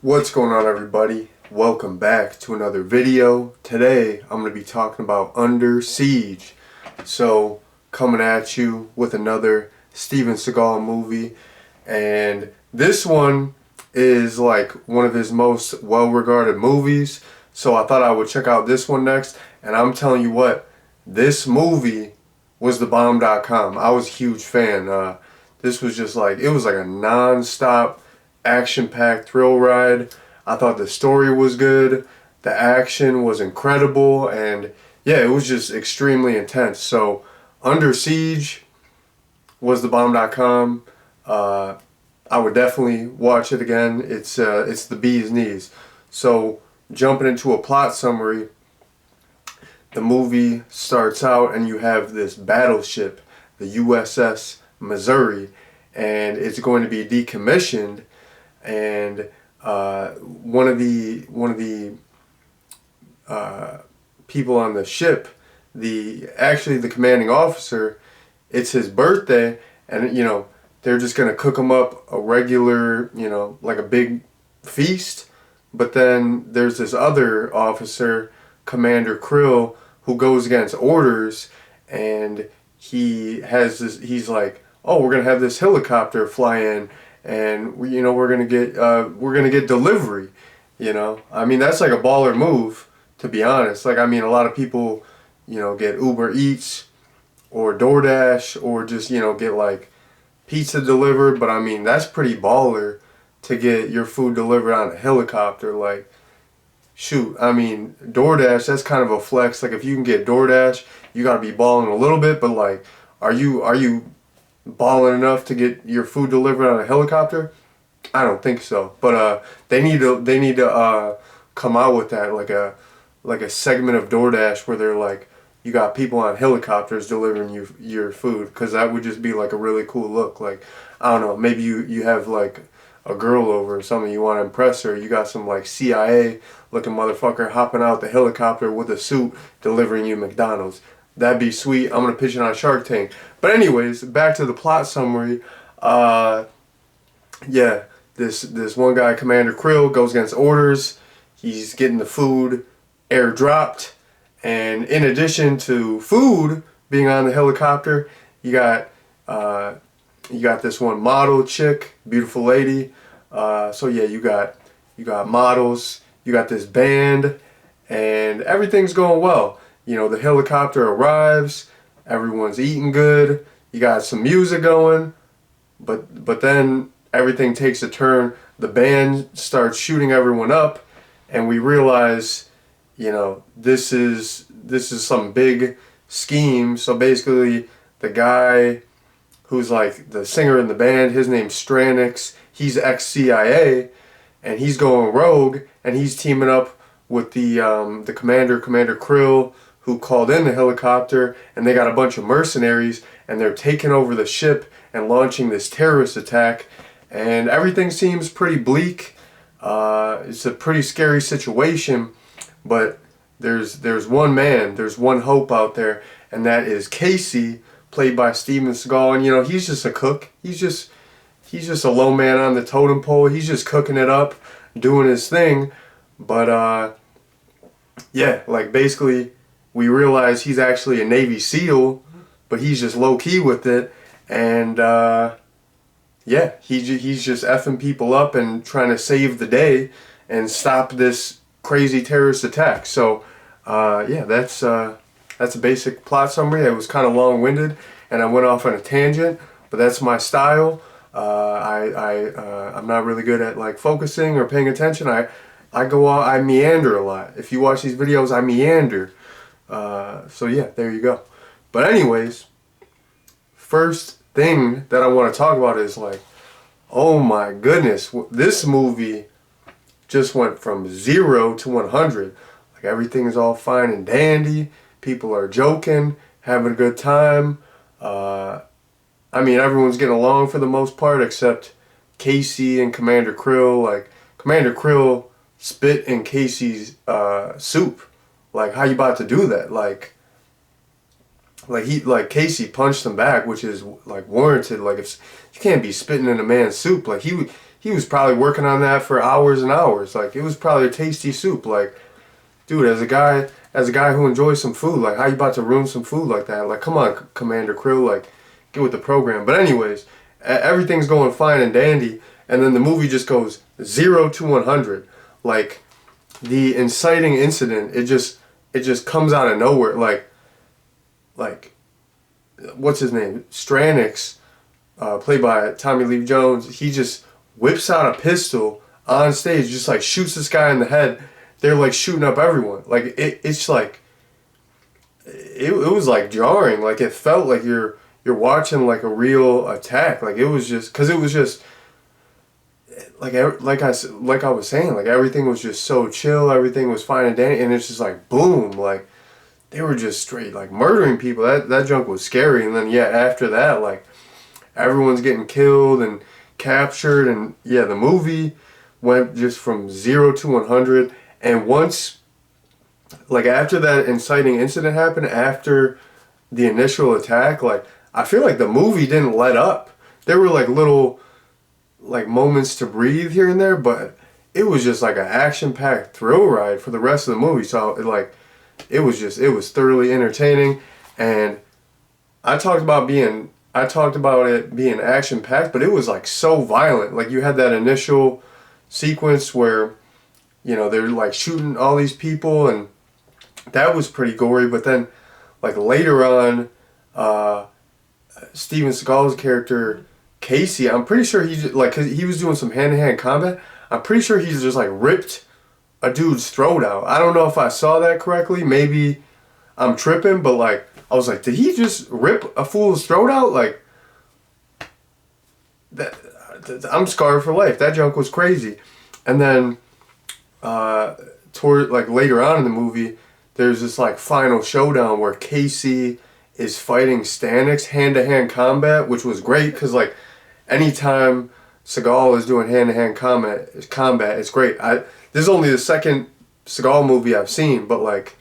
What's going on, everybody? Welcome back to another video. Today I'm going to be talking about Under Siege. So, coming at you with another Steven Seagal movie, and this one is like one of his most well-regarded movies, so I thought I would check out this one next. And I'm telling you what, this movie was thebomb.com. I was a huge fan. This was just like, it was like a non-stop action-packed thrill ride. I thought the story was good, the action was incredible, and yeah, it was just extremely intense. So Under Siege was thebomb.com. I would definitely watch it again. It's the bee's knees. So jumping into a plot summary, the movie starts out and you have this battleship, the USS Missouri, and it's going to be decommissioned. And one of the people on the ship, the commanding officer, it's his birthday, and they're just gonna cook him up a regular, like a big feast. But then there's this other officer, Commander Krill, who goes against orders, and he's like, oh, we're gonna have this helicopter fly in, and we're gonna get delivery. I mean, that's like a baller move, to be honest. Like, I mean, a lot of people get Uber Eats or DoorDash, or just get like pizza delivered. But I mean, that's pretty baller to get your food delivered on a helicopter. Like, shoot, I mean, DoorDash, that's kind of a flex. Like, if you can get DoorDash, you gotta be balling a little bit. But like, are you balling enough to get your food delivered on a helicopter? I don't think so. But they need to come out with that, like a segment of DoorDash where they're like, you got people on helicopters delivering you your food, because that would just be like a really cool look. Like, I don't know, maybe you have like a girl over or something, you want to impress her, you got some like CIA looking motherfucker hopping out the helicopter with a suit delivering you McDonald's. That'd be sweet. I'm gonna pitch it on Shark Tank. But anyways, back to the plot summary. Yeah, this one guy, Commander Krill, goes against orders. He's getting the food airdropped, and in addition to food being on the helicopter, you got this one model chick, beautiful lady. So yeah, you got models, you got this band, and everything's going well. The helicopter arrives, everyone's eating good, you got some music going, but then everything takes a turn. The band starts shooting everyone up, and we realize, this is some big scheme. So basically, the guy who's like the singer in the band, his name's Stranix, he's ex-CIA, and he's going rogue, and he's teaming up with the Commander Krill, who called in the helicopter, and they got a bunch of mercenaries, and they're taking over the ship and launching this terrorist attack, and everything seems pretty bleak. It's a pretty scary situation, but there's one man, there's one hope out there, and that is Casey, played by Steven Seagal. And he's just a cook. He's just a low man on the totem pole. He's just cooking it up, doing his thing. But yeah, like, basically we realize he's actually a Navy SEAL, but he's just low key with it. And yeah, he's just effing people up and trying to save the day and stop this crazy terrorist attack. So yeah, that's a basic plot summary. It was kind of long-winded, and I went off on a tangent, but that's my style. I'm not really good at like focusing or paying attention. I meander a lot. If you watch these videos, I meander. So yeah, there you go. But anyways, first thing that I want to talk about is like, oh my goodness, this movie just went from 0 to 100. Like, everything is all fine and dandy. People are joking, having a good time. I mean, everyone's getting along for the most part, except Casey and Commander Krill. Like, Commander Krill spit in Casey's soup. Like, how you about to do that? Like Casey punched him back, which is like warranted. Like, if you can't be spitting in a man's soup, like he he was probably working on that for hours and hours. Like, it was probably a tasty soup. Like, dude, as a guy who enjoys some food, like, how you about to ruin some food like that? Like, come on, Commander Krill, like, get with the program. But anyways, everything's going fine and dandy, and then the movie just goes 0 to 100. Like, the inciting incident, it just comes out of nowhere. Like, what's his name? Stranix, played by Tommy Lee Jones. He just whips out a pistol on stage, just like shoots this guy in the head. They're like shooting up everyone. Like, it's like it was like jarring. Like, it felt like you're watching like a real attack. Like, it was just because it was just like I was saying, like, everything was just so chill. Everything was fine and dandy, and it's just like boom. Like, they were just straight like murdering people. That junk was scary. And then, yeah, after that, like, everyone's getting killed and captured, and yeah, the movie went just from 0 to 100. And once, like, after that inciting incident happened, after the initial attack, like, I feel like the movie didn't let up. There were like little like moments to breathe here and there, but it was just like an action-packed thrill ride for the rest of the movie. So it was thoroughly entertaining. And I talked about it being action-packed, but it was like so violent. Like, you had that initial sequence where, you know, they're like shooting all these people, and that was pretty gory. But then, like, later on, Steven Seagal's character Casey, I'm pretty sure cause he was doing some hand-to-hand combat. I'm pretty sure he's just like ripped a dude's throat out. I don't know if I saw that correctly. Maybe I'm tripping, but like, I was like, did he just rip a fool's throat out? Like, that, I'm scarred for life. That junk was crazy. And then, toward like later on in the movie, there's this like final showdown where Casey is fighting Stanix hand-to-hand combat, which was great because, like, anytime Seagal is doing hand-to-hand combat, it's great. This is only the second Seagal movie I've seen, but like,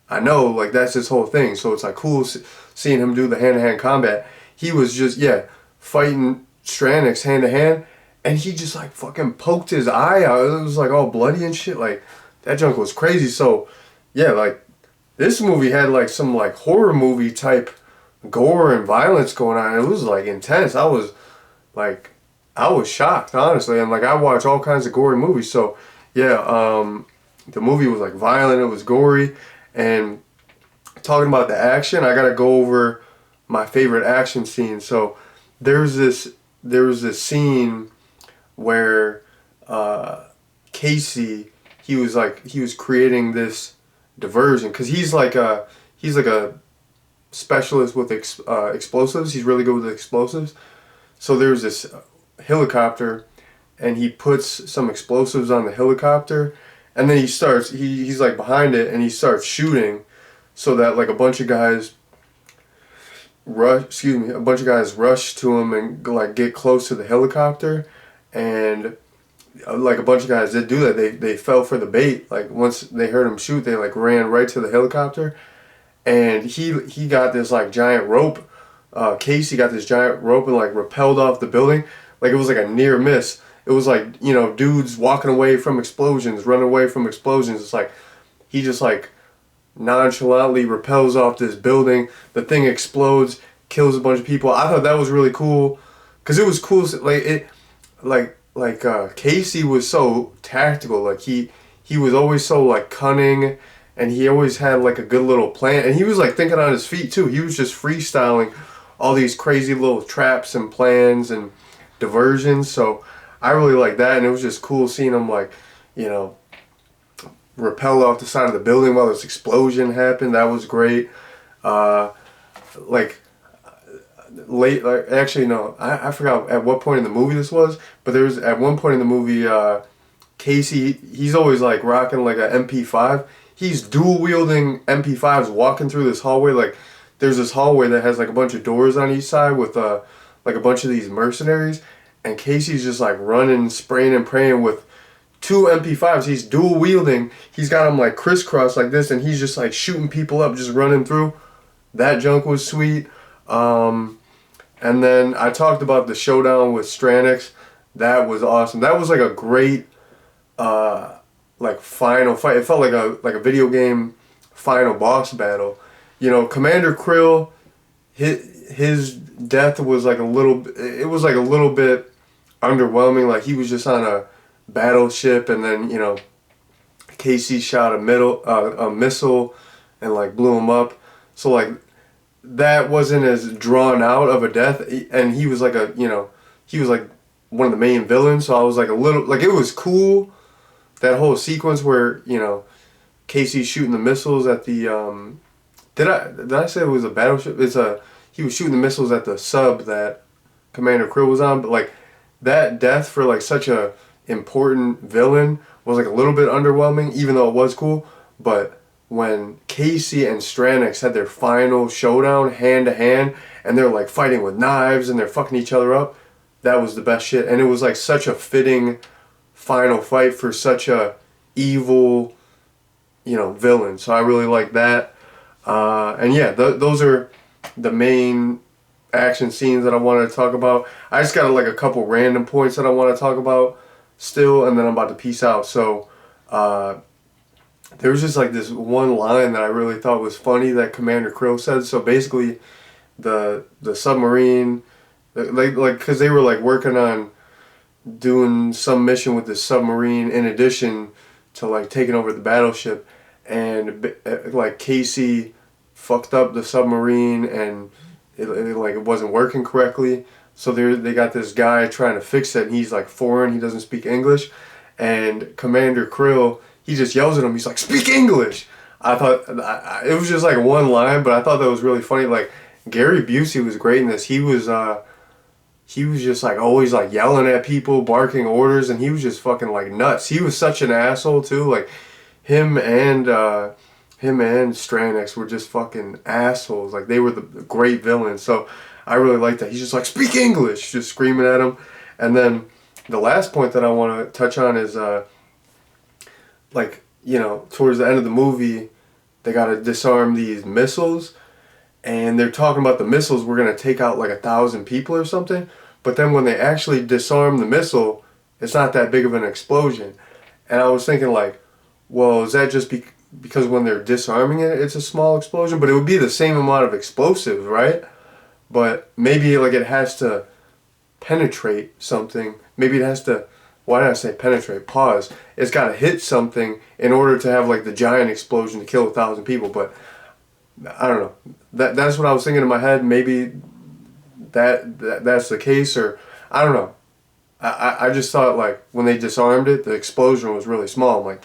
I know, like, that's his whole thing. So it's like cool seeing him do the hand-to-hand combat. He was just, yeah, fighting Stanix hand-to-hand, and he just like fucking poked his eye out. It was like all bloody and shit. Like, that junk was crazy. So yeah, like, this movie had like some like horror movie type gore and violence going on. It was like intense. I was shocked, honestly. And like, I watch all kinds of gory movies. So yeah, the movie was like violent. It was gory. And talking about the action, I gotta go over my favorite action scene. So there was this scene where Casey, he was creating this diversion because he's like a specialist with explosives. He's really good with explosives. So there's this helicopter, and he puts some explosives on the helicopter, and then he's like behind it, and he starts shooting, so that like a bunch of guys rush to him and like get close to the helicopter, and like a bunch of guys did do that. They fell for the bait. Like, once they heard him shoot, they like ran right to the helicopter, and he got this like giant rope. Casey got this giant rope and like rappelled off the building. Like, it was like a near miss. It was like, you know, dudes walking away from explosions, running away from explosions. It's like he just like nonchalantly rappels off this building. The thing explodes, kills a bunch of people. I thought that was really cool because it was cool. Casey was so tactical. Like, he was always so like cunning, and he always had like a good little plan. And he was like thinking on his feet too. He was just freestyling all these crazy little traps and plans and diversions. So I really liked that, and it was just cool seeing him like, you know, rappel off the side of the building while this explosion happened. That was great. I forgot at what point in the movie this was, but there was at one point in the movie, Casey, he's always like rocking like a MP5. He's dual wielding MP5s walking through this hallway. Like, there's this hallway that has like a bunch of doors on each side with like a bunch of these mercenaries, and Casey's just like running, spraying and praying with two MP5s. He's dual wielding. He's got them like crisscross like this, and he's just like shooting people up, just running through. That junk was sweet. And then I talked about the showdown with Stranix. That was awesome. That was like a great like final fight. It felt like a video game final boss battle. You know, Commander Krill, his death was like a little. It was like a little bit underwhelming. Like he was just on a battleship, and then you know, Casey shot a missile, and like blew him up. So like that wasn't as drawn out of a death, and he was like a he was like one of the main villains. So I was like a little like it was cool, that whole sequence where you know Casey's shooting the missiles at the did I say it was a battleship? He was shooting the missiles at the sub that Commander Krill was on, but like that death for like such a important villain was like a little bit underwhelming, even though it was cool. But when Casey and Stranix had their final showdown hand to hand, and they're like fighting with knives and they're fucking each other up, that was the best shit. And it was like such a fitting final fight for such a evil, you know, villain. So I really like that. And yeah, those are the main action scenes that I wanted to talk about. I just got like a couple random points that I want to talk about still, and then I'm about to peace out. So there was just like this one line that I really thought was funny that Commander Krill said. So basically, the submarine, like because they were like working on doing some mission with this submarine in addition to like taking over the battleship, and like Casey fucked up the submarine and it wasn't working correctly. So they got this guy trying to fix it, and he's like foreign, he doesn't speak English, and Commander Krill, he just yells at him, he's like, "Speak English!" I thought it was just like one line, but I thought that was really funny. Like Gary Busey was great in this. He was just like always like yelling at people, barking orders, and he was just fucking like nuts. He was such an asshole too. Like him and Stranix were just fucking assholes. Like they were the great villains. So I really liked that. He's just like, "Speak English," just screaming at him. And then the last point that I want to touch on is like, you know, towards the end of the movie, they got to disarm these missiles, and they're talking about the missiles were going to take out like 1,000 people or something. But then when they actually disarm the missile, it's not that big of an explosion. And I was thinking like, well, is that just because when they're disarming it, it's a small explosion? But it would be the same amount of explosives, right? But maybe like it has to penetrate something. Maybe it has to, why did I say penetrate? Pause. It's got to hit something in order to have like the giant explosion to kill 1,000 people. But I don't know. That's what I was thinking in my head. Maybe that's the case, or I don't know. I just thought like when they disarmed it, the explosion was really small. I'm like,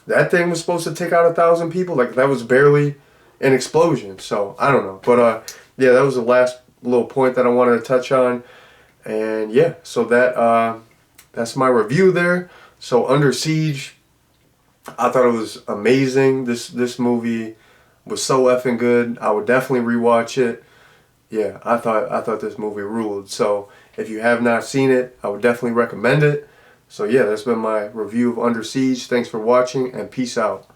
that thing was supposed to take out 1,000 people. Like that was barely an explosion. So I don't know. But yeah, that was the last little point that I wanted to touch on. And yeah, so that's my review there. So Under Siege, I thought it was amazing. This movie was so effing good. I would definitely rewatch it. Yeah, I thought this movie ruled. So if you have not seen it, I would definitely recommend it. So yeah, that's been my review of Under Siege. Thanks for watching, and peace out.